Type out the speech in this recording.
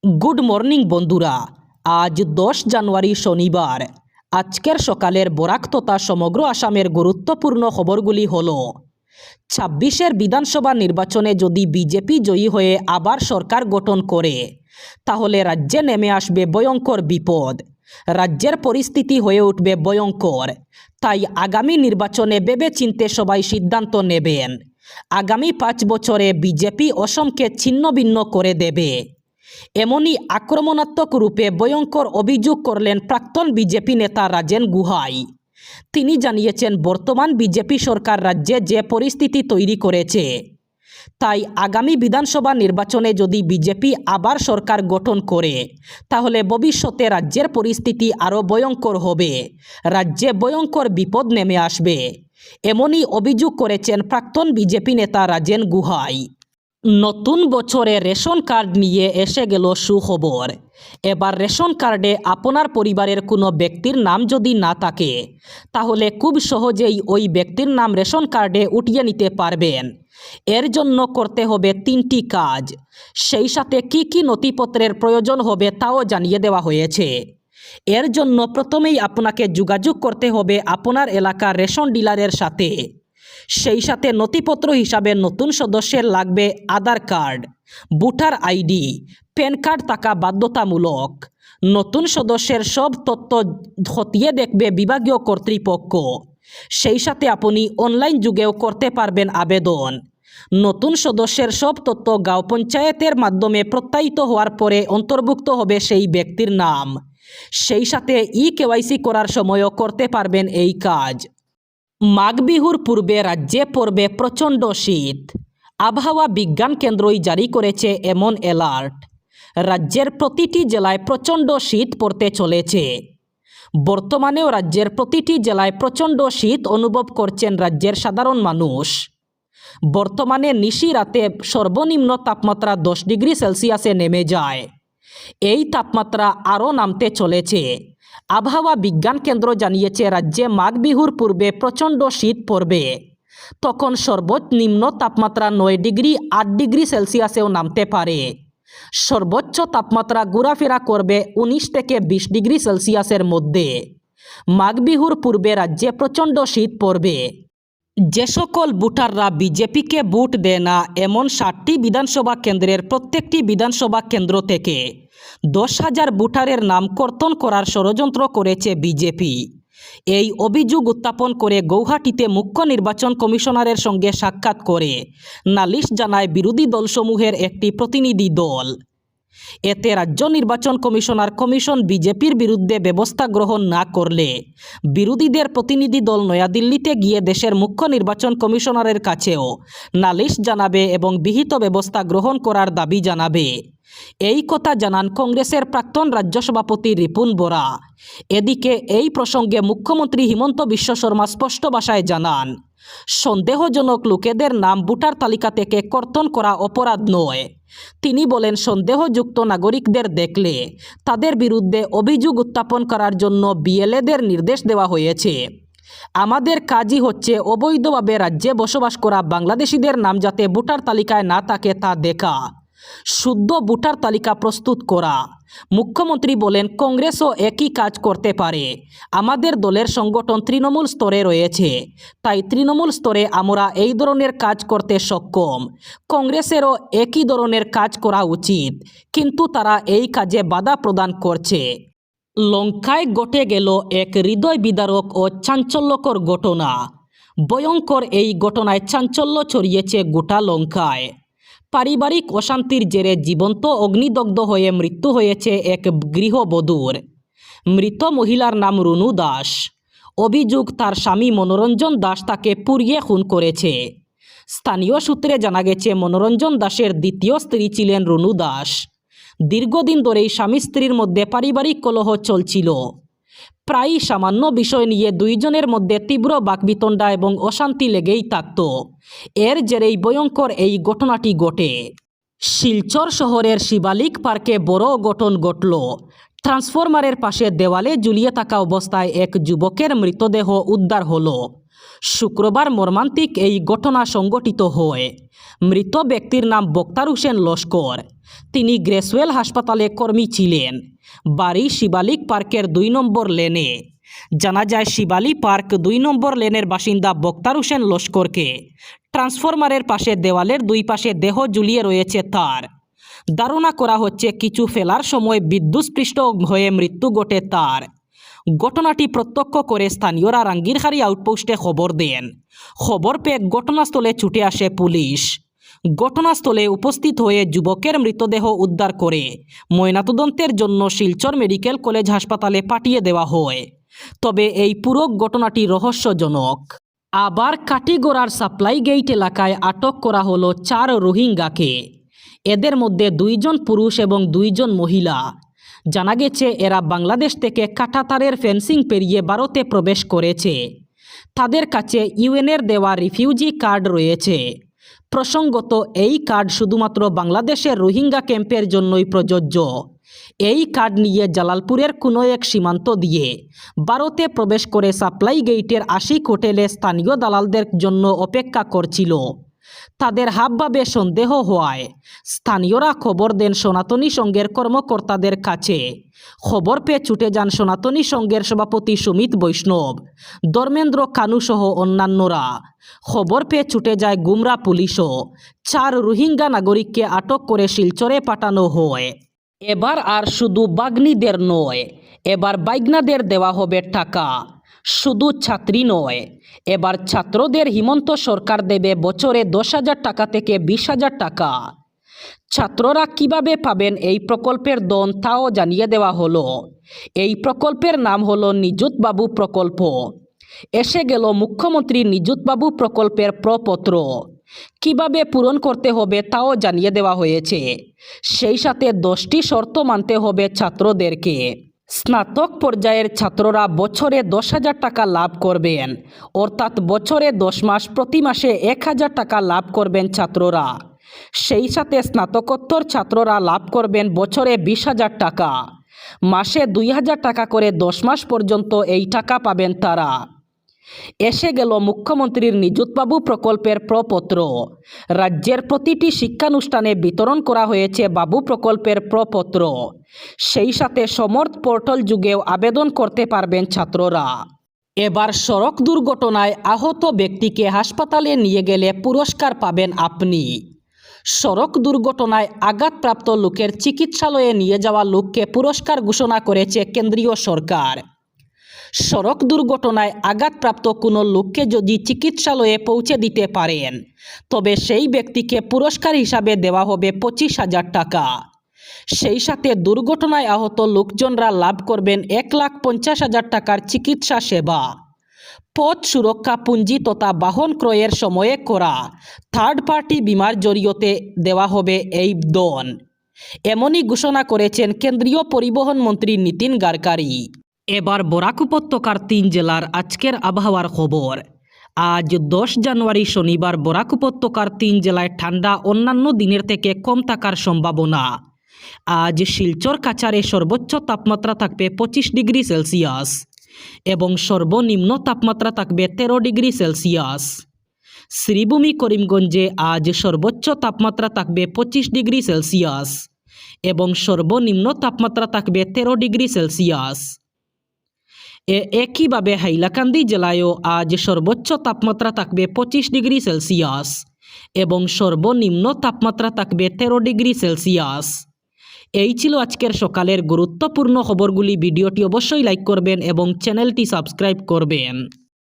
Good morning বন্ধুরা। আজ 10 জানুয়ারি শনিবার। আজকের সকালের বরাক তথা সমগ্র আসামের গুরুত্বপূর্ণ খবরগুলি হলো 26-এর বিধানসভা নির্বাচনে যদি বিজেপি জয়ী হয়ে আবার সরকার গঠন করে তাহলে রাজ্যে নেমে আসবে ভয়ঙ্কর বিপদ। রাজ্যের পরিস্থিতি হয়ে উঠবে ভয়ঙ্কর। তাই আগামী নির্বাচনে ভেবেচিন্তে সবাই সিদ্ধান্ত নেবেন। আগামী 5 বছরে বিজেপি অসমকে ছিন্নভিন্ন করে দেবে। এমনই আক্রমণাত্মক রূপে ভয়ঙ্কর অভিযোগ করলেন প্রাক্তন বিজেপি নেতা রাজেন গুহাই। তিনি জানিয়েছেন, বর্তমান বিজেপি সরকার রাজ্যে যে পরিস্থিতি তৈরি করেছে, তাই আগামী বিধানসভা নির্বাচনে যদি বিজেপি আবার সরকার গঠন করে তাহলে ভবিষ্যতে রাজ্যের পরিস্থিতি আরও ভয়ঙ্কর হবে। রাজ্যে ভয়ঙ্কর বিপদ নেমে আসবে। এমনই অভিযোগ করেছেন প্রাক্তন বিজেপি নেতা রাজেন গুহাই। নতুন বছরে রেশন কার্ড নিয়ে এসে গেল সুখবর। এবার রেশন কার্ডে আপনার পরিবারের কোনো ব্যক্তির নাম যদি না থাকে তাহলে খুব সহজেই ওই ব্যক্তির নাম রেশন কার্ডে উঠিয়ে নিতে পারবেন। এর জন্য করতে হবে 3টি কাজ। সেই সাথে কি কি নথিপত্রের প্রয়োজন হবে তাও জানিয়ে দেওয়া হয়েছে। এর জন্য প্রথমেই আপনাকে যোগাযোগ করতে হবে আপনার এলাকার রেশন ডিলারের সাথে। সেই সাথে নথিপত্র হিসাবে নতুন সদস্যের লাগবে Aadhaar card, voter ID, PAN card থাকা বাধ্যতামূলক। নতুন সদস্যের সব তথ্য খতিয়ে দেখবে বিভাগীয় কর্তৃপক্ষ। সেই সাথে আপনি অনলাইন যুগেও করতে পারবেন আবেদন। নতুন সদস্যের সব তথ্য গাঁও পঞ্চায়েতের মাধ্যমে প্রত্যায়িত হওয়ার পরে অন্তর্ভুক্ত হবে সেই ব্যক্তির নাম। সেই সাথে কেওয়াইসি করার সময়ও করতে পারবেন এই কাজ। মাঘ বিহুর পূর্বে রাজ্যে পড়বে প্রচণ্ড শীত। আবহাওয়া বিজ্ঞান কেন্দ্রই জারি করেছে এমন অ্যালার্ট। রাজ্যের প্রতিটি জেলায় প্রচণ্ড শীত পড়তে চলেছে। বর্তমানেও রাজ্যের প্রতিটি জেলায় প্রচণ্ড শীত অনুভব করছেন রাজ্যের সাধারণ মানুষ। বর্তমানে নিশি রাতে সর্বনিম্ন তাপমাত্রা 10 ডিগ্রি সেলসিয়াসে নেমে যায়। এই তাপমাত্রা আরও নামতে চলেছে। আবহাওয়া বিজ্ঞান কেন্দ্র জানিয়েছে, রাজ্যে মাঘ বিহুর পূর্বে প্রচণ্ড শীত পড়বে। তখন সর্বনিম্ন তাপমাত্রা 9 ডিগ্রি 8 ডিগ্রি সেলসিয়াসেও নামতে পারে। সর্বোচ্চ তাপমাত্রা ঘোরাফেরা করবে 19 থেকে 20 ডিগ্রি সেলসিয়াসের মধ্যে। মাঘ বিহুর পূর্বে রাজ্যে প্রচণ্ড শীত পড়বে। যে সকল ভোটাররা বিজেপিকে ভোট দেয় না এমন 60টি বিধানসভা কেন্দ্রের প্রত্যেকটি বিধানসভা কেন্দ্র থেকে 10,000 ভোটারের নাম কর্তন করার ষড়যন্ত্র করেছে বিজেপি। এই অভিযোগ উত্থাপন করে গৌহাটিতে মুখ্য নির্বাচন কমিশনারের সঙ্গে সাক্ষাৎ করে নালিশ জানায় বিরোধী দলসমূহের একটি প্রতিনিধি দল। এতে রাজ্য নির্বাচন কমিশন বিজেপির বিরুদ্ধে ব্যবস্থা গ্রহণ না করলে বিরোধীদের প্রতিনিধি দল নয়াদিল্লিতে গিয়ে দেশের মুখ্য নির্বাচন কমিশনারের কাছেও নালিশ জানাবে এবং বিহিত ব্যবস্থা গ্রহণ করার দাবি জানাবে। এই কথা জানান কংগ্রেসের প্রাক্তন রাজ্য সভাপতি রিপুন বোরা। এদিকে এই প্রসঙ্গে মুখ্যমন্ত্রী হিমন্ত বিশ্ব শর্মা স্পষ্ট ভাষায় জানান, সন্দেহজনক লোকেদের নাম ভোটার তালিকা থেকে কর্তন করা অপরাধ নয়। তিনি বলেন, সন্দেহযুক্ত নাগরিকদের দেখলে তাদের বিরুদ্ধে অভিযোগ উত্থাপন করার জন্য বিএলএদের নির্দেশ দেওয়া হয়েছে। আমাদের কাজই হচ্ছে অবৈধভাবে রাজ্যে বসবাস করা বাংলাদেশিদের নাম যাতে ভোটার তালিকায় না থাকে তা দেখা, শুদ্ধ ভোটার তালিকা প্রস্তুত করা। মুখ্যমন্ত্রী বলেন, কংগ্রেসও একই কাজ করতে পারে। আমাদের দলের সংগঠন তৃণমূল স্তরে রয়েছে, তাই তৃণমূল স্তরে আমরা এই ধরনের কাজ করতে সক্ষম। কংগ্রেসেরও একই ধরনের কাজ করা উচিত, কিন্তু তারা এই কাজে বাধা প্রদান করছে। লঙ্কায় ঘটে গেল এক হৃদয় বিদারক ও চাঞ্চল্যকর ঘটনা। ভয়ঙ্কর এই ঘটনায় চাঞ্চল্য ছড়িয়েছে গোটা লঙ্কায়। পারিবারিক অশান্তির জেরে জীবন্ত অগ্নিদগ্ধ হয়ে মৃত্যু হয়েছে এক গৃহবধূর। মৃত মহিলার নাম রুনু দাস। অভিযোগ, তার স্বামী মনোরঞ্জন দাস তাকে পুড়িয়ে খুন করেছে। স্থানীয় সূত্রে জানা গেছে, মনোরঞ্জন দাসের দ্বিতীয় স্ত্রী ছিলেন রুনু দাস। দীর্ঘদিন ধরেই স্বামী স্ত্রীর মধ্যে পারিবারিক কলহ চলছিল। প্রায় সামান্য বিষয় নিয়ে দুইজনের মধ্যে তীব্র বাকবিতণ্ডা এবং অশান্তি লেগেই থাকত। এর জেরেই ভয়ঙ্কর এই ঘটনাটি ঘটে। শিলচর শহরের শিবালিক পার্কে বড় অঘটন ঘটল। ট্রান্সফরমারের পাশে দেওয়ালে ঝুলিয়ে থাকা অবস্থায় এক যুবকের মৃতদেহ উদ্ধার হলো। শুক্রবার মর্মান্তিক এই ঘটনা সংঘটিত হয়। মৃত ব্যক্তির নাম বক্তার হোসেন লস্কর। তিনি গ্রেসওয়েল হাসপাতালে কর্মী ছিলেন। বাড়ি শিবালিক পার্কের 2 নম্বর লেনে। জানা যায় শিবালী পার্ক 2 নম্বর লেনের বাসিন্দা বক্তার হোসেন লস্করকে ট্রান্সফরমারের পাশে দেওয়ালের 2 পাশে দেহ ঝুলিয়ে রয়েছে তার। ধারণা করা হচ্ছে কিছু ফেলার সময় বিদ্যুৎস্পৃষ্ট হয়ে মৃত্যু ঘটে তার। ঘটনাটি প্রত্যক্ষ করে স্থানীয়রা রাঙ্গিরখাড়ি আউটপোস্টে খবর দেন। খবর পেয়ে ঘটনাস্থলে ছুটে আসে পুলিশ। ঘটনাস্থলে উপস্থিত হয়ে যুবকের মৃতদেহ উদ্ধার করে ময়নাতদন্তের জন্য শিলচর মেডিকেল কলেজ হাসপাতালে পাঠিয়ে দেওয়া হয়। তবে এই পুরো ঘটনাটি রহস্যজনক। আবার কাটিগড়ার সাপ্লাই গেট এলাকায় আটক করা হলো 4 রোহিঙ্গাকে। এদের মধ্যে 2 জন পুরুষ এবং 2 জন মহিলা। জানা গেছে এরা বাংলাদেশ থেকে কাঁটাতারের ফেন্সিং পেরিয়ে ভারতে প্রবেশ করেছে। তাদের কাছে ইউএনের দেওয়া রিফিউজি কার্ড রয়েছে। প্রসঙ্গত, এই কার্ড শুধুমাত্র বাংলাদেশের রোহিঙ্গা ক্যাম্পের জন্যই প্রযোজ্য। এই কার্ড নিয়ে জালালপুরের কোনো এক সীমান্ত দিয়ে ভারতে প্রবেশ করে সাপ্লাই গেটের 80 হোটেলে স্থানীয় দালালদের জন্য অপেক্ষা করছিল। তাদের হাবভাবে সন্দেহ হওয়ায় স্থানীয়রা খবর দেন সনাতনী সংঘের কর্মকর্তাদের কাছে। খবর পেয়ে ছুটে যান সনাতনী সংঘের সভাপতি সুমিত বৈষ্ণব, ধর্মেন্দ্র কানু সহ অন্যান্যরা। খবর পেয়ে ছুটে যায় গুমরা পুলিশও। 4 রোহিঙ্গা নাগরিককে আটক করে শিলচরে পাঠানো হয়। এবার আর শুধু বাগ্নিদের নয়, এবার বাইগনাদের দেওয়া হবে টাকা। শুধু ছাত্রী নয়, এবার ছাত্রদের হিমন্ত সরকার দেবে বছরে 10,000 টাকা থেকে 20,000 টাকা। ছাত্ররা কিভাবে পাবেন এই প্রকল্পের ধন তাও জানিয়ে দেওয়া হলো। এই প্রকল্পের নাম হলো নিযুত বাবু প্রকল্প। এসে গেল মুখ্যমন্ত্রী নিযুত বাবু প্রকল্পের প্রপত্র। কিভাবে পূরণ করতে হবে তাও জানিয়ে দেওয়া হয়েছে। সেই সাথে 10টি শর্ত মানতে হবে ছাত্রদেরকে। স্নাতক পর্যায়ের ছাত্ররা বছরে 10,000 টাকা লাভ করবেন, অর্থাৎ বছরে 10 মাস প্রতি মাসে 1,000 টাকা লাভ করবেন ছাত্ররা। সেই সাথে স্নাতকোত্তর ছাত্ররা লাভ করবেন বছরে 20,000 টাকা। মাসে 2,000 টাকা করে 10 মাস পর্যন্ত এই টাকা পাবেন তারা। এসে গেল মুখ্যমন্ত্রীর নিযুত বাবু প্রকল্পের প্রপত্র। রাজ্যের প্রতিটি শিক্ষানুষ্ঠানে বিতরণ করা হয়েছে বাবু প্রকল্পের প্রপত্র। সেই সাথে সমর্থ পোর্টাল যুগেও আবেদন করতে পারবেন ছাত্ররা। এবার সড়ক দুর্ঘটনায় আহত ব্যক্তিকে হাসপাতালে নিয়ে গেলে পুরস্কার পাবেন আপনি। সড়ক দুর্ঘটনায় আঘাতপ্রাপ্ত লোকের চিকিৎসালয়ে নিয়ে যাওয়া লোককে পুরস্কার ঘোষণা করেছে কেন্দ্রীয় সরকার। সড়ক দুর্ঘটনায় আঘাতপ্রাপ্ত কোনো লোককে যদি চিকিৎসালয়ে পৌঁছে দিতে পারেন, তবে সেই ব্যক্তিকে পুরস্কার হিসাবে দেওয়া হবে 25,000 টাকা। সেই সাথে দুর্ঘটনায় আহত লোকজনরা লাভ করবেন 1,50,000 টাকার চিকিৎসা সেবা। পথ সুরক্ষা পুঁজি তথা বাহন ক্রয়ের সময়ে করা থার্ড পার্টি বিমার জরিয়তে দেওয়া হবে এই ধন। এমনই ঘোষণা করেছেন কেন্দ্রীয় পরিবহন মন্ত্রী নীতিন গাডকারি। এবার বরাক উপত্যকার 3 জেলার আজকের আবহাওয়ার খবর। আজ 10 জানুয়ারি শনিবার বরাক উপত্যকার 3 জেলায় ঠান্ডা অন্যান্য দিনের থেকে কম থাকার সম্ভাবনা। আজ শিলচর কাছাড়ে সর্বোচ্চ তাপমাত্রা থাকবে 25 ডিগ্রি সেলসিয়াস এবং সর্বনিম্ন তাপমাত্রা থাকবে 13 ডিগ্রি সেলসিয়াস। শ্রীভূমি করিমগঞ্জে আজ সর্বোচ্চ তাপমাত্রা থাকবে 25 ডিগ্রি সেলসিয়াস এবং সর্বনিম্ন তাপমাত্রা থাকবে 13 ডিগ্রি সেলসিয়াস। একইভাবে হাইলাকান্দি জেলায়ও আজ সর্বোচ্চ তাপমাত্রা থাকবে 25 ডিগ্রি সেলসিয়াস এবং সর্বনিম্ন তাপমাত্রা থাকবে 13 ডিগ্রি সেলসিয়াস। এই ছিল আজকের সকালের গুরুত্বপূর্ণ খবরগুলি। ভিডিওটি অবশ্যই লাইক করবেন এবং চ্যানেলটি সাবস্ক্রাইব করবেন।